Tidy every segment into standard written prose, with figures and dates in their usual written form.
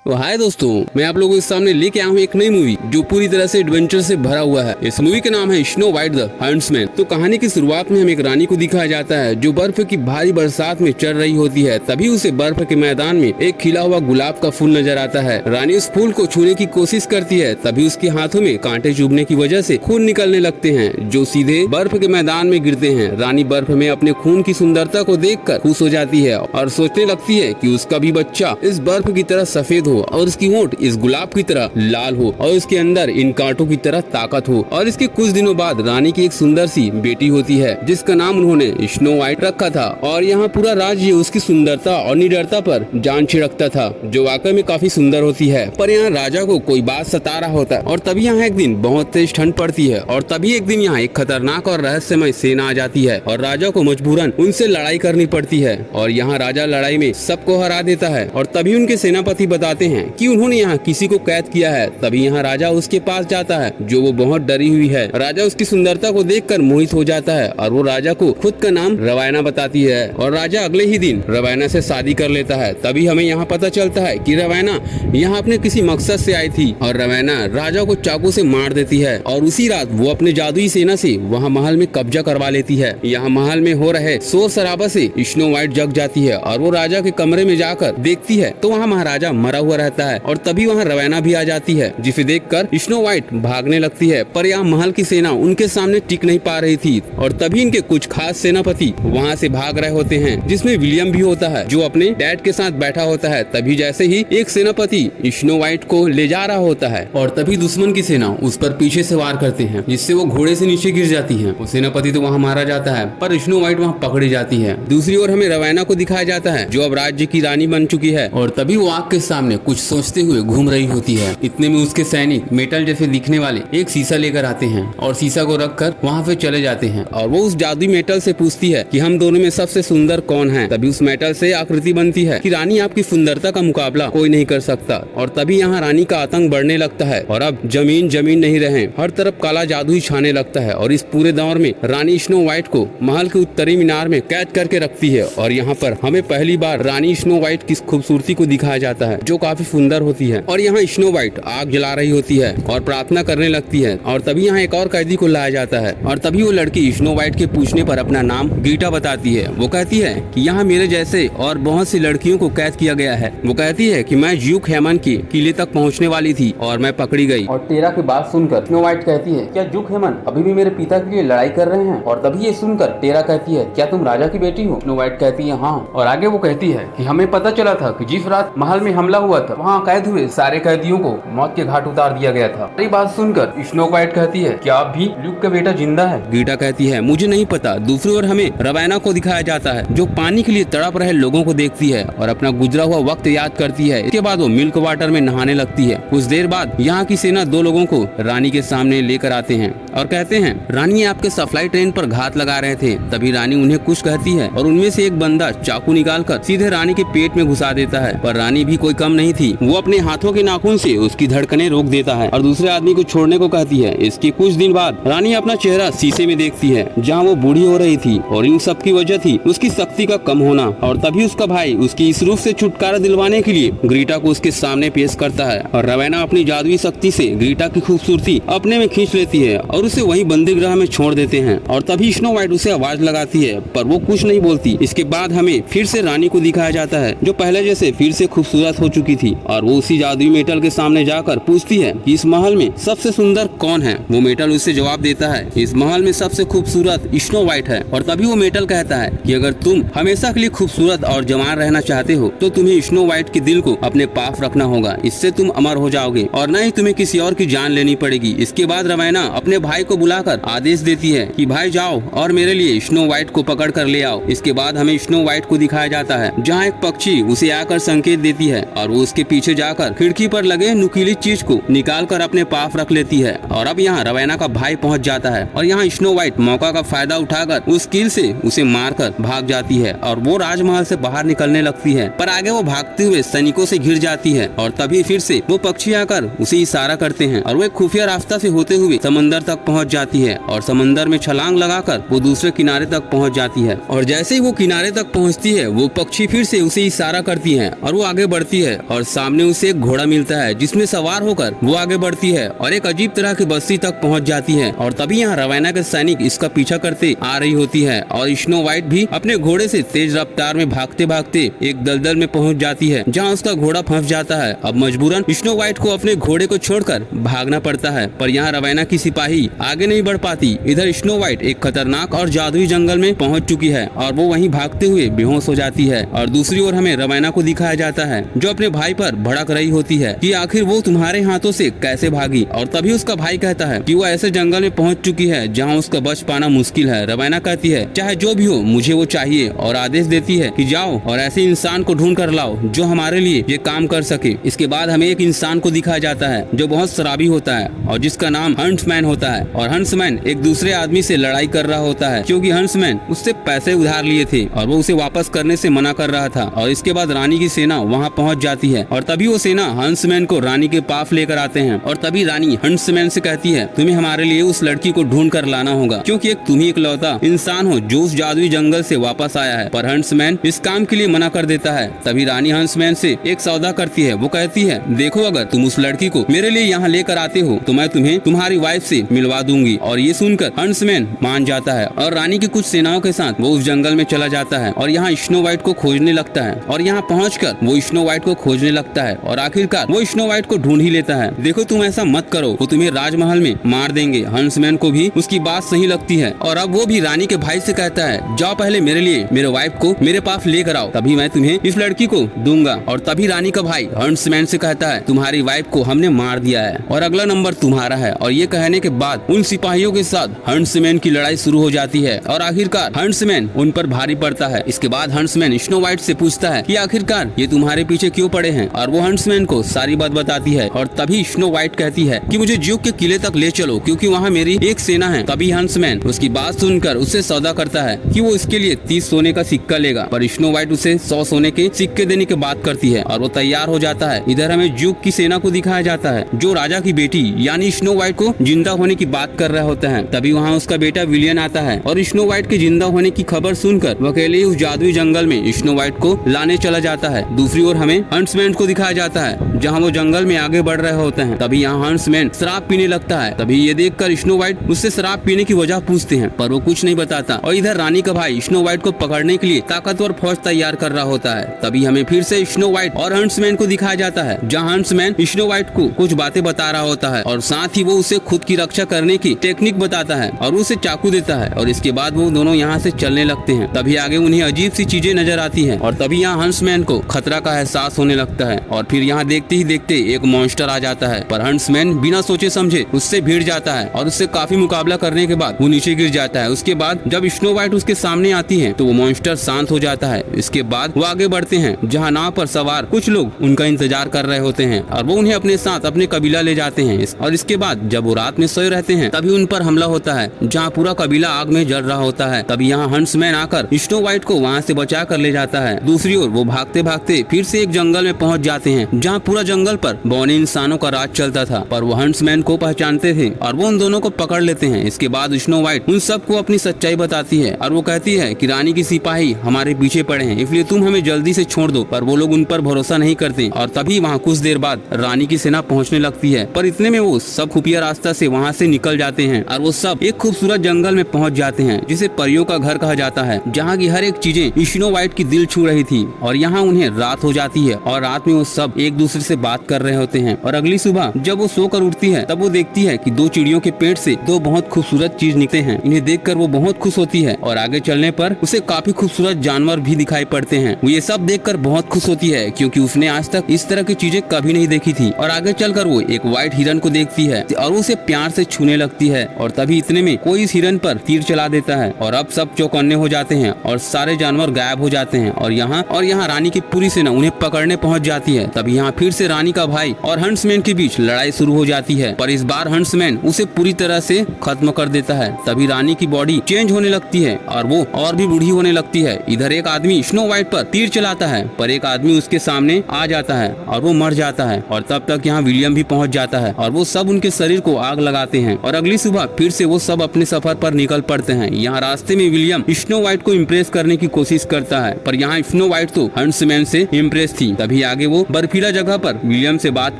तो हाय दोस्तों, मैं आप लोगों के सामने लेके आया हूँ एक नई मूवी जो पूरी तरह से एडवेंचर से भरा हुआ है। इस मूवी का नाम है स्नो वाइट द हंट्समैन। तो कहानी की शुरुआत में हमें एक रानी को दिखाया जाता है जो बर्फ की भारी बरसात में चल रही होती है। तभी उसे बर्फ के मैदान में एक खिला हुआ गुलाब का फूल नजर आता है। रानी उस फूल को छूने की कोशिश करती है, तभी उसके हाथों में कांटे चुभने की वजह से खून निकलने लगते हैं जो सीधे बर्फ के मैदान में गिरते हैं। रानी बर्फ में अपने खून की सुंदरता को देखकर खुश हो जाती है और सोचने लगती है कि उसका भी बच्चा इस बर्फ की तरह सफेद हो और उसकी होंठ इस गुलाब की तरह लाल हो और उसके अंदर इन कांटों की तरह ताकत हो। और इसके कुछ दिनों बाद रानी की एक सुंदर सी बेटी होती है जिसका नाम उन्होंने स्नो वाइट रखा था। और यहाँ पूरा राज्य उसकी सुंदरता और निडरता पर जान छिड़कता था जो वाकई में काफी सुंदर होती है। पर यहाँ राजा को कोई बात सता रहा होता है और तभी यहाँ एक दिन बहुत तेज ठंड पड़ती है और तभी एक दिन यहाँ एक खतरनाक और रहस्यमय सेना आ जाती है और राजा को मजबूरन उनसे लड़ाई करनी पड़ती है। और यहाँ राजा लड़ाई में सबको हरा देता है और तभी उनके सेनापति बताते हैं कि उन्होंने यहाँ किसी को कैद किया है। तभी यहाँ राजा उसके पास जाता है जो वो बहुत डरी हुई है। राजा उसकी सुंदरता को देखकर मोहित हो जाता है और वो राजा को खुद का नाम रवायना बताती है और राजा अगले ही दिन रवायना से शादी कर लेता है। तभी हमें यहाँ पता चलता है कि रवायना यहाँ अपने किसी मकसद से आई थी और रवायना राजा को चाकू से मार देती है और उसी रात वो अपने जादुई सेना से वहाँ महल में कब्जा करवा लेती है। यहाँ महल में हो रहे शोर शराबा से स्नो वाइट जग जाती है और वो राजा के कमरे में जाकर देखती है तो वहाँ महाराजा मरा हुआ रहता है और तभी वहाँ रवायना भी आ जाती है जिसे देखकर स्नो वाइट भागने लगती है। पर यहाँ महल की सेना उनके सामने टिक नहीं पा रही थी और तभी इनके कुछ खास सेनापति वहाँ से भाग रहे होते हैं जिसमें विलियम भी होता है जो अपने डैड के साथ बैठा होता है। तभी जैसे ही एक सेनापति स्नो वाइट को ले जा रहा होता है और तभी दुश्मन की सेना उस पर पीछे से वार करते हैं जिससे वो घोड़े से नीचे गिर जाती है। वो सेनापति तो वहाँ मारा जाता है पर स्नो वाइट वहाँ पकड़ी जाती है। दूसरी ओर हमें रवायना को दिखाया जाता है जो अब राज्य की रानी बन चुकी है और तभी वो आग के सामने कुछ सोचते हुए घूम रही होती है। इतने में उसके सैनिक मेटल जैसे दिखने वाले एक शीशा लेकर आते हैं और शीशा को रखकर वहाँ पे चले जाते हैं और वो उस जादुई मेटल से पूछती है कि हम दोनों में सबसे सुंदर कौन है। तभी उस मेटल से आकृति बनती है कि रानी आपकी सुंदरता का मुकाबला कोई नहीं कर सकता। और तभी यहाँ रानी का आतंक बढ़ने लगता है और अब जमीन नहीं रहे, हर तरफ काला जादू ही छाने लगता है। और इस पूरे दौर में रानी स्नो वाइट को महल के उत्तरी मीनार में कैद करके रखती है और यहाँ पर हमें पहली बार रानी स्नो वाइट की खूबसूरती को दिखाया जाता है जो काफी सुंदर होती है। और यहाँ स्नो वाइट आग जला रही होती है और प्रार्थना करने लगती है और तभी यहाँ एक और कैदी को लाया जाता है और तभी वो लड़की स्नो वाइट के पूछने पर अपना नाम गीटा बताती है। वो कहती है कि यहाँ मेरे जैसे और बहुत सी लड़कियों को कैद किया गया है। वो कहती है कि मैं ज्यूक हेमन के किले तक पहुँचने वाली थी और मैं पकड़ी गई। और टेरा की बात सुनकर स्नो वाइट कहती है क्या ज्यूक हेमन अभी भी मेरे पिता के लिए लड़ाई कर रहे हैं। और तभी ये सुनकर टेरा कहती है क्या तुम राजा की बेटी हो। स्नो वाइट कहती है हाँ। और आगे वो कहती है कि हमें पता चला था कि जिस रात महल में हमला हुआ था वहाँ कैद हुए सारे कैदियों को मौत के घाट उतार दिया गया था। ये बात सुनकर स्नो वाइट कहती है क्या अब भी ल्यूक का बेटा जिंदा है। गीटा कहती है मुझे नहीं पता। दूसरी ओर हमें रवायना को दिखाया जाता है जो पानी के लिए तड़प रहे लोगों को देखती है और अपना गुजरा हुआ वक्त याद करती है। इसके बाद वो मिल्क वाटर में नहाने लगती है। कुछ देर बाद यहाँ की सेना दो लोगों को रानी के सामने लेकर आते हैं और कहते हैं रानी आपके सप्लाई ट्रेन पर घात लगा रहे थे। तभी रानी उन्हें कुछ कहती है और उनमें से एक बंदा चाकू निकालकर सीधे रानी के पेट में घुसा देता है। पर रानी भी कोई कम नहीं थी, वो अपने हाथों के नाखून से उसकी धड़कनें रोक देता है और दूसरे आदमी को छोड़ने को कहती है। इसके कुछ दिन बाद रानी अपना चेहरा शीशे में देखती है जहाँ वो बूढ़ी हो रही थी और इन सब की वजह थी उसकी शक्ति का कम होना। और तभी उसका भाई उसकी इस रूप से छुटकारा दिलवाने के लिए ग्रीटा को उसके सामने पेश करता है और रवायना अपनी जादुई शक्ति से ग्रीटा की खूबसूरती अपने में खींच लेती है और उसे वही बंदीगृह में छोड़ देते हैं। और तभी स्नो वाइट उसे आवाज लगाती है पर वो कुछ नहीं बोलती। इसके बाद हमें फिर से रानी को दिखाया जाता है जो पहले जैसे फिर से खूबसूरत हो चुकी थी और वो उसी जादुई मेटल के सामने जाकर पूछती है कि इस महल में सबसे सुंदर कौन है। वो मेटल उससे जवाब देता है इस महल में सबसे खूबसूरत स्नो वाइट है। और तभी वो मेटल कहता है कि अगर तुम हमेशा के लिए खूबसूरत और जवान रहना चाहते हो तो तुम्हें स्नो वाइट के दिल को अपने पास रखना होगा, इससे तुम अमर हो जाओगे और न ही तुम्हें किसी और की जान लेनी पड़ेगी। इसके बाद रवायना अपने भाई को बुलाकर आदेश देती है कि भाई जाओ और मेरे लिए स्नो वाइट को पकड़ कर ले आओ। इसके बाद हमें स्नो वाइट को दिखाया जाता है जहाँ एक पक्षी उसे आकर संकेत देती है और वो उसके पीछे जाकर खिड़की पर लगे नुकीली चीज को निकाल कर अपने पास रख लेती है। और अब यहाँ रवायना का भाई पहुँच जाता है और यहाँ स्नो वाइट मौका का फायदा उठाकर उस कील से उसे मारकर भाग जाती है और वो राजमहल से बाहर निकलने लगती है। पर आगे वो भागते हुए सैनिकों से घिर जाती है और तभी फिर से वो पक्षी आकर उसे इशारा करते हैं और वो एक खुफिया रास्ता से होते हुए समंदर तक तक पहुंच जाती है और समंदर में छलांग लगाकर वो दूसरे किनारे तक पहुंच जाती है। और जैसे ही वो किनारे तक पहुंचती है वो पक्षी फिर से उसे इशारा करती है और वो आगे बढ़ती है और सामने उसे एक घोड़ा मिलता है जिसमें सवार होकर वो आगे बढ़ती है और एक अजीब तरह की बस्ती तक पहुंच जाती है। और तभी यहाँ रवाना के सैनिक इसका पीछा करते आ रही होती है और स्नो व्हाइट भी अपने घोड़े से तेज रफ्तार में भागते भागते एक दलदल में पहुंच जाती है जहाँ उसका घोड़ा फंस जाता है। अब मजबूरन स्नो व्हाइट को अपने घोड़े को छोड़कर भागना पड़ता है, पर यहाँ रवाना की सिपाही आगे नहीं बढ़ पाती। इधर स्नो व्हाइट एक खतरनाक और जादुई जंगल में पहुंच चुकी है और वो वहीं भागते हुए बेहोश हो जाती है। और दूसरी ओर हमें रवाना को दिखाया जाता है जो अपने भाई पर भड़क रही होती है कि आखिर वो तुम्हारे हाथों से कैसे भागी। और तभी उसका भाई कहता है कि वो ऐसे जंगल में पहुंच चुकी है जहाँ उसका बच पाना मुश्किल है। रवाना कहती है चाहे जो भी हो मुझे वो चाहिए और आदेश देती है कि जाओ और ऐसे इंसान को ढूंढ कर लाओ जो हमारे लिए ये काम कर सके। इसके बाद हमें एक इंसान को दिखाया जाता है जो बहुत शराबी होता है और जिसका नाम हंट्समैन होता है। और हंट्समैन एक दूसरे आदमी से लड़ाई कर रहा होता है क्योंकि हंट्समैन उससे पैसे उधार लिए थे और वो उसे वापस करने से मना कर रहा था। और इसके बाद रानी की सेना वहाँ पहुँच जाती है और तभी वो सेना हंट्समैन को रानी के पास लेकर आते हैं। और तभी रानी हंट्समैन से कहती है तुम्हें हमारे लिए उस लड़की को ढूंढ कर लाना होगा क्योंकि एक तुम ही इकलौता इंसान हो जो उस जादुई जंगल से वापस आया है। पर हंट्समैन इस काम के लिए मना कर देता है। तभी रानी हंट्समैन से एक सौदा करती है। वो कहती है देखो अगर तुम उस लड़की को मेरे लिए यहाँ लेकर आते हो तो मैं तुम्हें तुम्हारी वाइफ से मिलवा दूंगी। और ये सुनकर हंट्समैन मान जाता है और रानी की कुछ सेनाओं के साथ वो उस जंगल में चला जाता है और यहाँ स्नो व्हाइट को खोजने लगता है। और यहाँ पहुँचकर वो स्नो व्हाइट को खोजने लगता है और आखिरकार वो स्नो व्हाइट को ढूंढ ही लेता है। देखो तुम ऐसा मत करो, वो तुम्हें राजमहल में मार देंगे। हंट्समैन को भी उसकी बात सही लगती है और अब वो भी रानी के भाई से कहता है जाओ पहले मेरे लिए मेरे वाइफ को मेरे पास लेकर आओ, तभी मैं तुम्हें इस लड़की को दूंगा। और तभी रानी का भाई हंट्समैन से कहता है तुम्हारी वाइफ को हमने मार दिया है और अगला नंबर तुम्हारा है। और ये कहने के बाद उन सिपाहियों के साथ हंट्समैन की लड़ाई शुरू हो जाती है और आखिरकार हंट्समैन उन पर भारी पड़ता है। इसके बाद हंट्समैन स्नो व्हाइट से पूछता है कि आखिरकार ये तुम्हारे पीछे क्यों पड़े हैं और वो हंट्समैन को सारी बात बताती है। और तभी स्नो व्हाइट कहती है कि मुझे ज्यूक के किले तक ले चलो क्योंकि वहाँ मेरी एक सेना है। तभी हंट्समैन उसकी बात सुनकर उससे सौदा करता है कि वो इसके लिए 30 सोने का सिक्का लेगा, पर स्नो व्हाइट उसे 100 सोने के सिक्के देने की बात करती है और वो तैयार हो जाता है। इधर हमें ज्यूक की सेना को दिखाया जाता है जो राजा की बेटी यानी स्नो व्हाइट को जिंदा होने की बात कर रहे होते हैं। तभी वहाँ उसका बेटा विलियन आता है और स्नो व्हाइट के जिंदा होने की खबर सुनकर वो अकेले उस जादुई जंगल में स्नो व्हाइट को लाने चला जाता है। दूसरी ओर हमें हंट्समैन को दिखाया जाता है जहाँ वो जंगल में आगे बढ़ रहे होते हैं। तभी यहाँ हंट्समैन शराब पीने लगता है। तभी ये देखकर स्नो व्हाइट उससे शराब पीने की वजह पूछते हैं पर वो कुछ नहीं बताता। और इधर रानी का भाई स्नो व्हाइट को पकड़ने के लिए ताकतवर फौज तैयार कर रहा होता है। तभी हमें फिर से स्नो व्हाइट और हंट्समैन को दिखाया जाता है जहाँ हंट्समैन स्नो व्हाइट को कुछ बातें बता रहा होता है और साथ ही वो उसे खुद की रक्षा करने की टेक्निक बताता है और उसे चाकू देता है। और इसके बाद वो दोनों यहाँ से चलने लगते हैं। तभी आगे उन्हें अजीब सी चीजें नजर आती है और तभी यहाँ हंट्समैन को खतरा का एहसास होने लगता है। और फिर यहाँ देखते ही देखते एक मॉन्स्टर आ जाता है पर हंट्समैन बिना सोचे समझे उससे भिड़ जाता है और उससे काफी मुकाबला करने के बाद वो नीचे गिर जाता है। उसके बाद जब स्नो व्हाइट उसके सामने आती है तो वो मॉन्स्टर शांत हो जाता है। इसके बाद वो आगे बढ़ते हैं जहाँ नाव पर सवार कुछ लोग उनका इंतजार कर रहे होते हैं और वो उन्हें अपने साथ अपने कबीला ले जाते हैं। और इसके बाद जब वो रात में सोए रहते हैं तभी उन पर हमला होता है जहाँ पूरा कबीला आग में जल रहा होता है। तभी यहाँ हंट्समैन आकर स्नो व्हाइट को वहाँ से बचा कर ले जाता है। दूसरी ओर वो भागते भागते फिर से एक जंगल में पहुँच जाते हैं जहाँ पूरा जंगल पर बौने इंसानों का राज चलता था, पर वो हंट्समैन को पहचानते थे और वो उन दोनों को पकड़ लेते हैं। इसके बाद स्नो व्हाइट उन सबको अपनी सच्चाई बताती है और वो कहती है कि रानी की सिपाही हमारे पीछे पड़े हैं इसलिए तुम हमें जल्दी से छोड़ दो। पर वो लोग उन पर भरोसा नहीं करते और तभी वहाँ कुछ देर बाद रानी की सेना पहुँचने लगती है। पर इतने में वो सब खुफिया रास्ता से वहाँ से निकल जाते हैं और वो सब एक खूबसूरत जंगल में पहुँच जाते हैं जिसे परियों का घर कहा जाता है, जहाँ की हर एक चीजें स्नो व्हाइट की दिल छू रही थी। और यहाँ उन्हें रात हो जाती है और रात में वो सब एक दूसरे से बात कर रहे होते हैं। और अगली सुबह जब वो सोकर उठती है तब वो देखती है कि दो चिड़ियों के पेट से दो बहुत खूबसूरत चीज निकले हैं। इन्हें देखकर वो बहुत खुश होती है और आगे चलने पर उसे काफी खूबसूरत जानवर भी दिखाई पड़ते हैं। वो ये सब देखकर बहुत खुश होती है क्योंकि उसने आज तक इस तरह की चीजें कभी नहीं देखी थी। और आगे चलकर वो एक व्हाइट हिरन को देखती है और उसे प्यार से छूने लगती है। और तभी इतने में कोई इस हिरन पर तीर चला देता है और अब सब चौकन्ने हो जाते हैं और सारे जानवर गायब हो जाते हैं। और यहाँ रानी की पूरी सेना उन्हें पकड़ने पहुँच जाती है। तभी यहाँ फिर से रानी का भाई और हंट्समैन के बीच लड़ाई शुरू हो जाती है, पर इस बार हंट्समैन उसे पूरी तरह से खत्म कर देता है। तभी रानी की बॉडी चेंज होने लगती है और वो और भी बूढ़ी होने लगती है। इधर एक आदमी स्नो व्हाइट पर तीर चलाता है पर एक आदमी उसके सामने आ जाता है और वो मर जाता है। और तब तक यहाँ विलियम भी पहुँच जाता है और वो सब उनके शरीर को आग लगाते हैं। हैं और अगली सुबह फिर से वो सब अपने सफर पर निकल पड़ते हैं। यहाँ रास्ते में विलियम स्नो वाइट को इम्प्रेस करने की कोशिश करता है, पर यहाँ स्नो वाइट तो हंट्समैन से इम्प्रेस थी। तभी आगे वो बर्फीला जगह पर विलियम से बात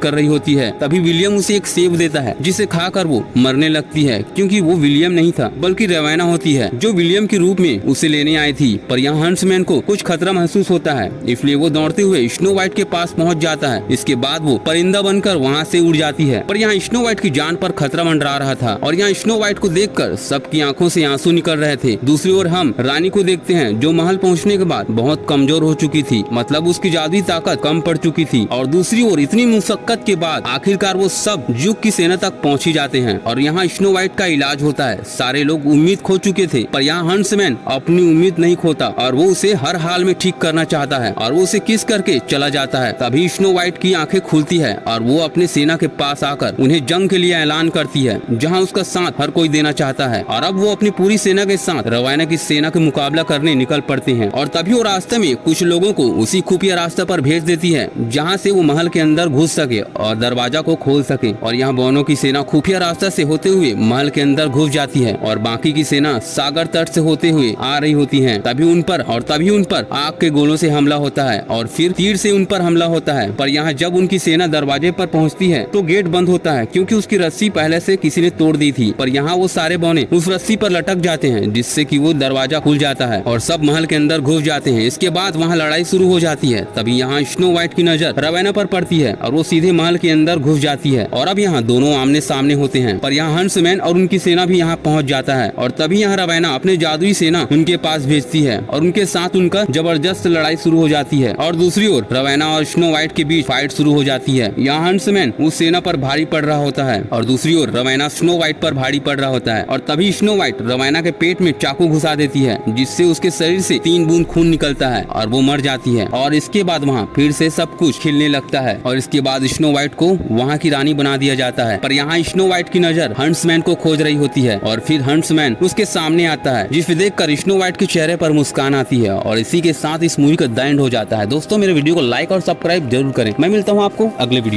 कर रही होती है। तभी विलियम उसे एक सेब देता है जिसे खाकर वो मरने लगती है, क्योंकि वो विलियम नहीं था बल्कि रवाना होती है जो विलियम के रूप में उसे लेने आई थी। पर यहाँ हंट्समैन को कुछ खतरा महसूस होता है, इसलिए वो दौड़ते हुए स्नो वाइट के पास पहुँच जाता है। इसके बाद वो परिंदा बनकर वहाँ से उड़ जाती है। पर यहाँ स्नो वाइट की जान पर खतरा मंडरा रहा था और यहाँ स्नो वाइट को देखकर सबकी आंखों से आंसू निकल रहे थे। दूसरी ओर हम रानी को देखते हैं जो महल पहुँचने के बाद बहुत कमजोर हो चुकी थी, मतलब उसकी जादुई ताकत कम पड़ चुकी थी। और दूसरी ओर इतनी मुशक्कत के बाद आखिरकार वो सब जुग की सेना तक पहुँच ही जाते हैं और यहाँ स्नो वाइट का इलाज होता है। सारे लोग उम्मीद खो चुके थे, पर यहाँ हंट्समैन अपनी उम्मीद नहीं खोता और वो उसे हर हाल में ठीक करना चाहता है और वो उसे किस करके चला जाता है। तभी स्नो वाइट की आंखें खुलती है और वो अपने सेना के पास आकर उन्हें जंग के लिए ऐलान करती है, जहाँ उसका साथ हर कोई देना चाहता है। और अब वो अपनी पूरी सेना के साथ रवाना की सेना का मुकाबला करने निकल पड़ते हैं। और तभी वो रास्ते में कुछ लोगों को उसी खुफिया रास्ते पर भेज देती है जहाँ से वो महल के अंदर घुस सके और दरवाजा को खोल सके। और यहाँ बोनो की सेना खुफिया रास्ता से होते हुए महल के अंदर घुस जाती है और बाकी की सेना सागर तट से होते हुए आ रही होती है। तभी उन पर आग के गोलों से हमला होता है और फिर तीर से उन पर हमला होता है। पर यहाँ जब उनकी सेना दरवाजे पर पहुँचती है तो गेट बंद होता है, क्योंकि उसकी रस्सी पहले से किसी ने तोड़ दी थी। पर यहाँ वो सारे बौने उस रस्सी पर लटक जाते हैं, जिससे कि वो दरवाजा खुल जाता है और सब महल के अंदर घुस जाते हैं। इसके बाद वहाँ लड़ाई शुरू हो जाती है। तभी यहाँ स्नो वाइट की नजर रवाना पर पड़ती है और वो सीधे महल के अंदर घुस जाती है और अब यहाँ दोनों आमने सामने होते हैं। पर यहाँ हंट्समैन और उनकी सेना भी यहाँ पहुँच जाता है और तभी यहाँ रवाना अपने जादुई सेना उनके पास भेजती है और उनके साथ उनका जबरदस्त लड़ाई शुरू हो जाती है। और दूसरी ओर रवाना और स्नो वाइट के बीच फाइट शुरू हो जाती है। यहाँ हंट्समैन उस सेना पर भारी पड़ रहा होता है और दूसरी ओर रवाना स्नो वाइट पर भारी पड़ रहा होता है। और तभी स्नो वाइट रवाना के पेट में चाकू घुसा देती है, जिससे उसके शरीर से 3 बूंद खून निकलता है और वो मर जाती है। और इसके बाद वहाँ फिर से सब कुछ खिलने लगता है और इसके बाद स्नो वाइट को वहाँ की रानी बना दिया जाता है। पर यहाँ स्नो वाइट की नजर हंट्समैन को खोज रही होती है और फिर हंट्समैन उसके सामने आता है, जिसे देखकर स्नो वाइट के चेहरे पर मुस्कान आती है। और इसी के साथ इस मूवी का द एंड हो जाता है। दोस्तों मेरे वीडियो को लाइक और सब्सक्राइब जरूर करें। मैं मिलता हूँ आपको अगले वीडियो।